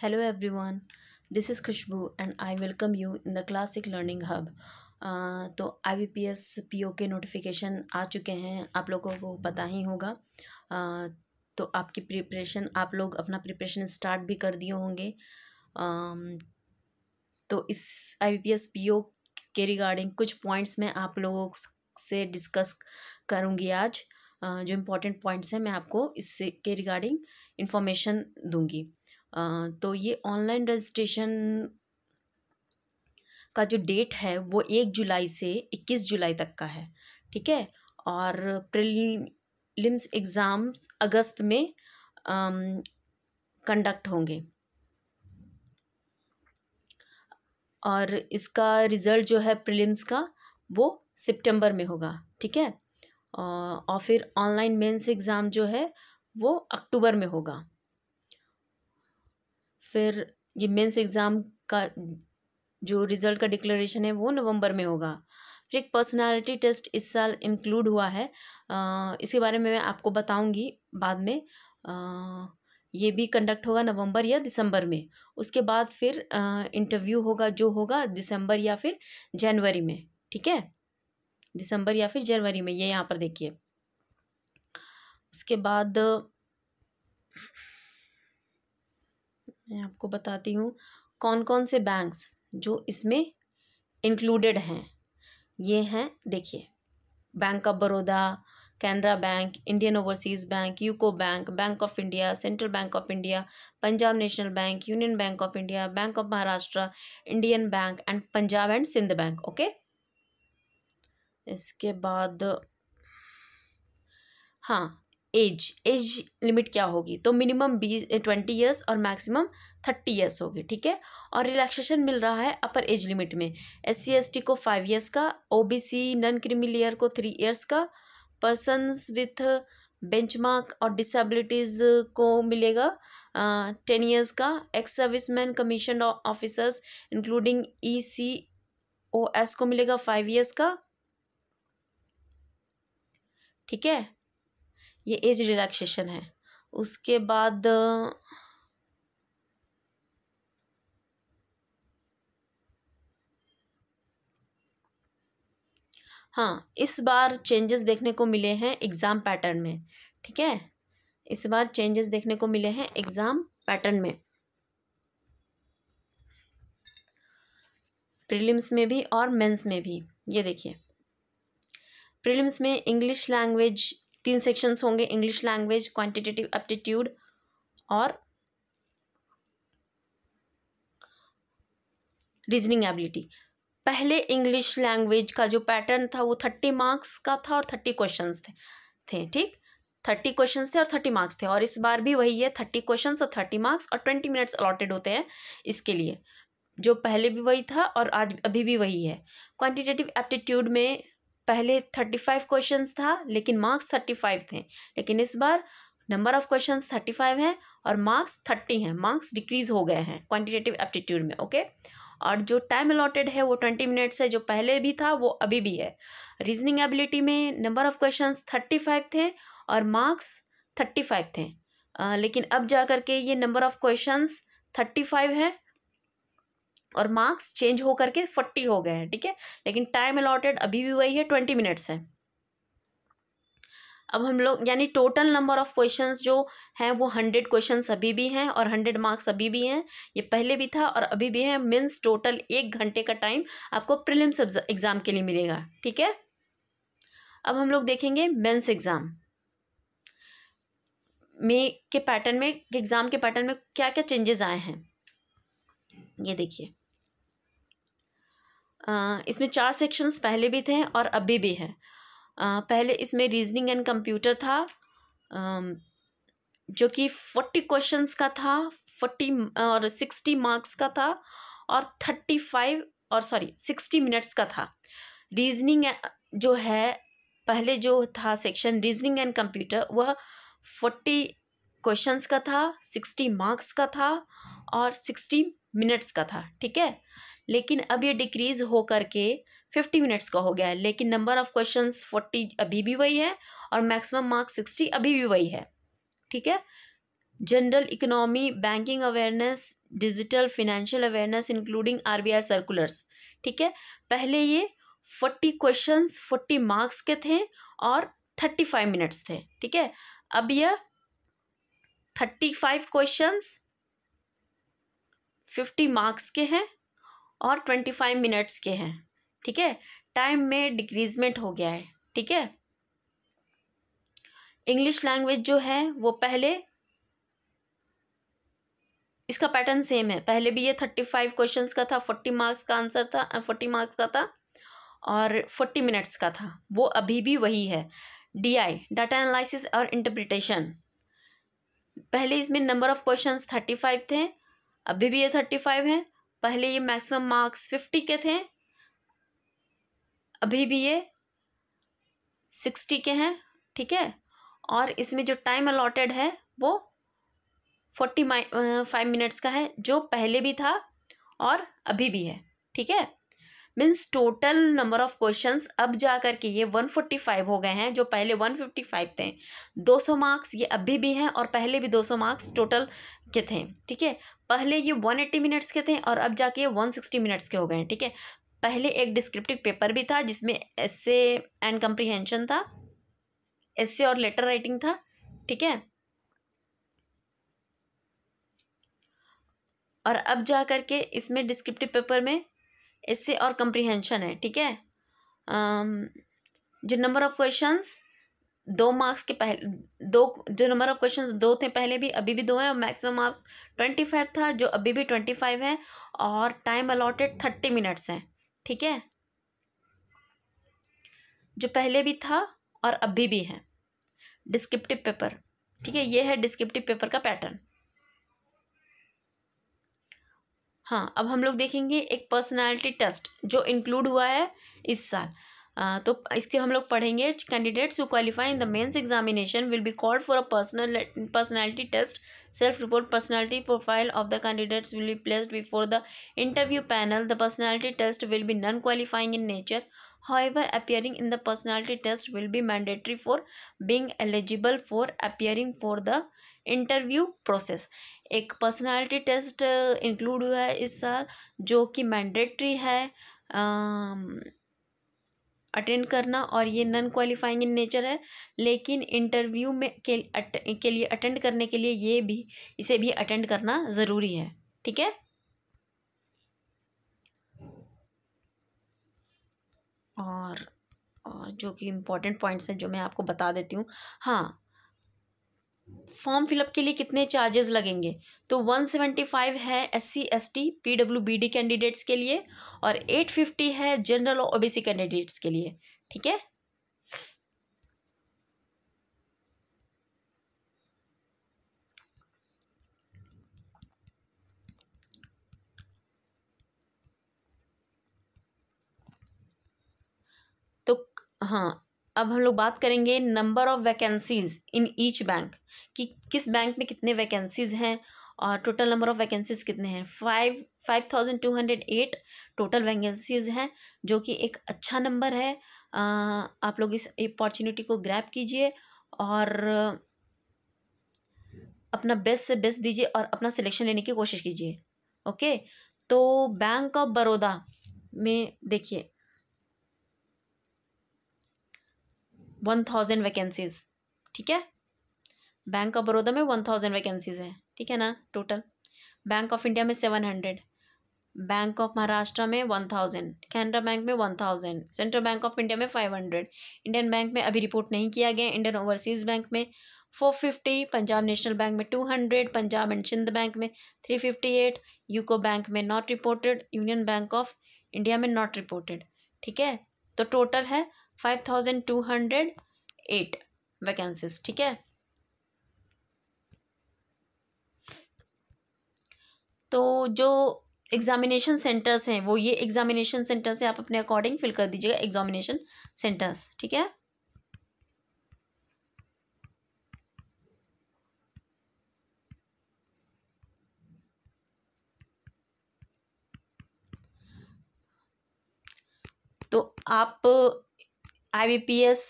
Hello everyone, this is Khushbu and I welcome you in the Classic Learning Hub. तो IBPS PO के notification आ चुके हैं, आप लोगों को पता ही होगा। तो आपकी प्रिपरेशन, आप लोग अपना प्रिपरेशन स्टार्ट भी कर दिए होंगे। तो इस IBPS PO के रिगार्डिंग कुछ पॉइंट्स मैं आप लोगों से डिस्कस करूँगी आज। जो इम्पोर्टेंट पॉइंट्स हैं मैं आपको इससे के रिगार्डिंग इन्फॉर्मेशन दूंगी। तो ये ऑनलाइन रजिस्ट्रेशन का जो डेट है वो 1 जुलाई से 21 जुलाई तक का है, ठीक है। और प्रीलिम्स एग्ज़ाम्स अगस्त में कंडक्ट होंगे और इसका रिज़ल्ट जो है प्रीलिम्स का वो सितंबर में होगा, ठीक है। और फिर ऑनलाइन मेंस एग्ज़ाम जो है वो अक्टूबर में होगा। फिर ये मेंस एग्ज़ाम का जो रिज़ल्ट का डिक्लेरेशन है वो नवंबर में होगा। फिर एक पर्सनालिटी टेस्ट इस साल इंक्लूड हुआ है, इसके बारे में मैं आपको बताऊंगी बाद में। ये भी कंडक्ट होगा नवंबर या दिसंबर में। उसके बाद फिर इंटरव्यू होगा, जो होगा दिसंबर या फिर जनवरी में, ठीक है। दिसंबर या फिर जनवरी में, ये यहाँ पर देखिए। उसके बाद मैं आपको बताती हूँ कौन कौन से बैंक्स जो इसमें इंक्लूडेड हैं। ये हैं, देखिए, bank of Baroda, Canara bank, Indian Overseas bank, UCO bank, bank of India, central bank of India, Punjab national bank, union bank of India, bank of Maharashtra, Indian bank and Punjab and Sind bank, okay. इसके बाद हाँ, age limit क्या होगी, तो minimum 20 years और maximum 30 years होगी, ठीक है। और रिलैक्सेशन मिल रहा है अपर एज लिमिट में। SC/ST को 5 ईयर्स का, OBC नॉन क्रीमी लेयर को 3 ईयर्स का, पर्सन्स विथ बेंचमार्क और डिसेबिलिटीज़ को मिलेगा 10 ईयर्स का, ex serviceman commission officers including ECOS को मिलेगा 5 ईयर्स का, ठीक है। ये एज रिलैक्सेशन है। उसके बाद हाँ, इस बार चेंजेस देखने को मिले हैं एग्ज़ाम पैटर्न में, ठीक है। इस बार चेंजेस देखने को मिले हैं एग्ज़ाम पैटर्न में, प्रीलिम्स में भी और मेंस में भी। ये देखिए, प्रीलिम्स में इंग्लिश लैंग्वेज 3 सेक्शंस होंगे, इंग्लिश लैंग्वेज, क्वांटिटेटिव एप्टीट्यूड और रीजनिंग एबिलिटी। पहले इंग्लिश लैंग्वेज का जो पैटर्न था वो 30 मार्क्स का था और 30 क्वेश्चंस थे, ठीक। 30 क्वेश्चंस थे और 30 मार्क्स थे। और इस बार भी वही है, 30 क्वेश्चंस और 30 मार्क्स और 20 मिनट्स अलॉटेड होते हैं इसके लिए। जो पहले भी वही था और आज अभी भी वही है। क्वांटिटेटिव एप्टीट्यूड में पहले 35 क्वेश्चंस था लेकिन मार्क्स 35 थे, लेकिन इस बार नंबर ऑफ क्वेश्चंस 35 हैं और मार्क्स 30 हैं। मार्क्स डिक्रीज हो गए हैं क्वांटिटेटिव एप्टीट्यूड में, ओके। और जो टाइम अलॉटेड है वो 20 मिनट्स है, जो पहले भी था वो अभी भी है। रीजनिंग एबिलिटी में नंबर ऑफ क्वेश्चंस 35 थे और मार्क्स 35 थे, लेकिन अब जा कर के ये नंबर ऑफ क्वेश्चंस 35 है और मार्क्स चेंज हो करके 40 हो गए हैं, ठीक है। लेकिन टाइम अलॉटेड अभी भी वही है, 20 मिनट्स है। अब हम लोग यानी टोटल नंबर ऑफ क्वेश्चंस जो हैं वो 100 क्वेश्चंस अभी भी हैं और 100 मार्क्स अभी भी हैं। ये पहले भी था और अभी भी है। मीन्स टोटल 1 घंटे का टाइम आपको प्रीलिम्स एग्ज़ाम के लिए मिलेगा, ठीक है। अब हम लोग देखेंगे मेंस एग्ज़ाम में के पैटर्न में, एग्ज़ाम के पैटर्न में क्या क्या चेंजेस आए हैं। ये देखिए, इसमें 4 सेक्शंस पहले भी थे और अभी भी है। पहले इसमें रीजनिंग एंड कंप्यूटर था, जो कि 40 क्वेश्चंस का था, 40 और 60 मार्क्स का था और 60 मिनट्स का था। रीजनिंग जो है, पहले जो था सेक्शन रीजनिंग एंड कंप्यूटर, वह 40 क्वेश्चंस का था, 60 मार्क्स का था और 60 मिनट्स का था, ठीक है। लेकिन अब ये डिक्रीज हो करके 50 मिनट्स का हो गया है, लेकिन नंबर ऑफ क्वेश्चंस 40 अभी भी वही है और मैक्सिमम मार्क्स 60 अभी भी वही है, ठीक है। General economy, banking awareness, digital financial awareness including RBI circulars. ठीक है, पहले ये 40 क्वेश्चंस 40 मार्क्स के थे और 35 मिनट्स थे। ठीक है, अब यह 35 क्वेश्चंस 50 मार्क्स के हैं और 25 मिनट्स के हैं। ठीक है, टाइम में डिक्रीजमेंट हो गया है। ठीक है, इंग्लिश लैंग्वेज जो है वो पहले, इसका पैटर्न सेम है, पहले भी ये 35 क्वेश्चंस का था, 40 मार्क्स का आंसर था, 40 मार्क्स का था और 40 मिनट्स का था, वो अभी भी वही है। DI, डाटा एनालिसिस और इंटरप्रिटेशन, पहले इसमें नंबर ऑफ क्वेश्चंस 35 थे, अभी भी ये 35 हैं। पहले ये मैक्सिमम मार्क्स 50 के थे, अभी भी ये 60 के हैं। ठीक है, और इसमें जो टाइम अलॉटेड है वो 45 मिनट्स का है, जो पहले भी था और अभी भी है। ठीक है, means total number of questions अब जा कर के ये 145 हो गए हैं, जो पहले 155 थे। 200 मार्क्स ये अभी भी हैं और पहले भी 200 मार्क्स टोटल के थे। ठीक है, पहले ये 180 मिनट्स के थे और अब जाके ये 160 मिनट्स के हो गए हैं। ठीक है, पहले एक डिस्क्रिप्टिव पेपर भी था जिसमें एसे एंड कम्प्रीहेंशन था, एसे और लेटर राइटिंग था। ठीक है, और अब जा कर के इसमें डिस्क्रिप्टिव पेपर में एसे और कम्प्रीहेंशन है। ठीक है, जो नंबर ऑफ क्वेश्चंस 2 मार्क्स के पहले, दो जो नंबर ऑफ क्वेश्चंस 2 थे पहले भी, अभी भी 2 हैं, और मैक्सिमम मार्क्स 25 था, जो अभी भी 25 है, और टाइम अलॉटेड 30 मिनट्स है। ठीक है, जो पहले भी था और अभी भी है डिस्क्रिप्टिव पेपर। ठीक है, ये है डिस्क्रिप्टिव पेपर का पैटर्न। हाँ, अब हम लोग देखेंगे एक पर्सनालिटी टेस्ट जो इंक्लूड हुआ है इस साल। तो इसके हम लोग पढ़ेंगे, candidates who qualify in the mains examination will be called for a personality test. Self report personality profile of the candidates will be placed before the interview panel. The personality test will be non qualifying in nature, however appearing in the personality test will be mandatory for being eligible for appearing for the interview process. एक personality test include हुआ है इस साल, जो कि mandatory है attend करना, और ये नॉन क्वालिफाइंग इन नेचर है, लेकिन इंटरव्यू में के लिए अटेंड करने के लिए इसे भी अटेंड करना ज़रूरी है। ठीक है, और जो कि इम्पोर्टेंट पॉइंट्स हैं जो मैं आपको बता देती हूँ। हाँ, फॉर्म फिलअप के लिए कितने चार्जेस लगेंगे, तो 175 है SC ST PWBD कैंडिडेट्स के लिए, और 850 है जनरल और OBC कैंडिडेट्स के लिए। ठीक है, तो हाँ, अब हम लोग बात करेंगे number of vacancies in each bank, कि किस बैंक में कितने वैकेंसीज हैं और टोटल नंबर ऑफ वैकेंसीज कितने हैं। 5208 टोटल वैकेंसीज हैं, जो कि एक अच्छा नंबर है। आप लोग इस अपॉर्चुनिटी को ग्रैब कीजिए और अपना बेस्ट से बेस्ट दीजिए और अपना सिलेक्शन लेने की कोशिश कीजिए। ओके, तो बैंक ऑफ बड़ौदा में देखिए 1000 वैकेंसीज। ठीक है, बैंक ऑफ बड़ौदा में 1000 वैकेंसीज हैं। ठीक है ना, टोटल। बैंक ऑफ इंडिया में 700, बैंक ऑफ महाराष्ट्र में 1000, कैनरा बैंक में 1000, सेंट्रल बैंक ऑफ इंडिया में 500, इंडियन बैंक में अभी रिपोर्ट नहीं किया गया, इंडियन ओवरसीज बैंक में 450, पंजाब नेशनल बैंक में 200, पंजाब एंड सिंध बैंक में 358, यूको बैंक में not reported, union bank of India में नॉट रिपोर्टेड। ठीक है, तो टोटल है 5208 वैकेंसीज। ठीक है, तो जो एग्जामिनेशन सेंटर्स हैं वो ये एग्जामिनेशन सेंटर्स है, आप अपने अकॉर्डिंग फिल कर दीजिएगा एग्जामिनेशन सेंटर्स। ठीक है, तो आप IBPS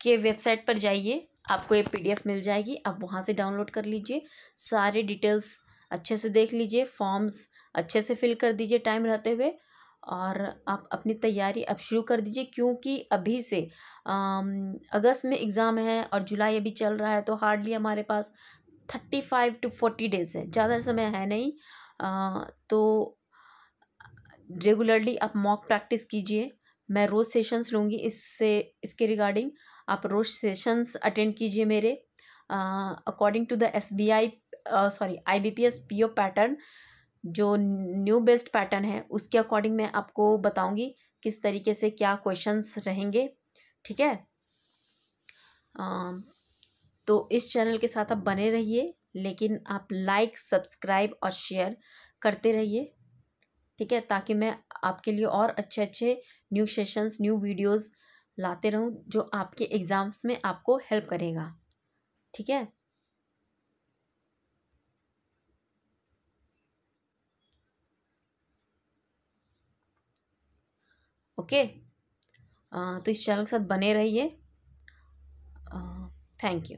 के वेबसाइट पर जाइए, आपको ये PDF मिल जाएगी, आप वहाँ से डाउनलोड कर लीजिए, सारे डिटेल्स अच्छे से देख लीजिए, फॉर्म्स अच्छे से फिल कर दीजिए टाइम रहते हुए, और आप अपनी तैयारी अब शुरू कर दीजिए, क्योंकि अभी से अगस्त में एग्ज़ाम है और जुलाई अभी चल रहा है, तो हार्डली हमारे पास 35 to 40 डेज़ है, ज़्यादा समय है नहीं। तो रेगुलरली आप मॉक प्रैक्टिस कीजिए, मैं रोज़ सेशंस लूँगी इसके रिगार्डिंग, आप रोज़ सेशंस अटेंड कीजिए मेरे। According to the SBI IBPS PO pattern, जो न्यू बेस्ड पैटर्न है, उसके अकॉर्डिंग मैं आपको बताऊंगी किस तरीके से क्या क्वेश्चंस रहेंगे, ठीक है। तो इस चैनल के साथ आप बने रहिए, लेकिन आप लाइक, सब्सक्राइब और शेयर करते रहिए, ठीक है, ताकि मैं आपके लिए और अच्छे अच्छे न्यू सेशंस, न्यू वीडियोस लाते रहूं, जो आपके एग्ज़ाम्स में आपको हेल्प करेगा, ठीक है। ओके, तो इस चैनल के साथ बने रहिए। Thank you.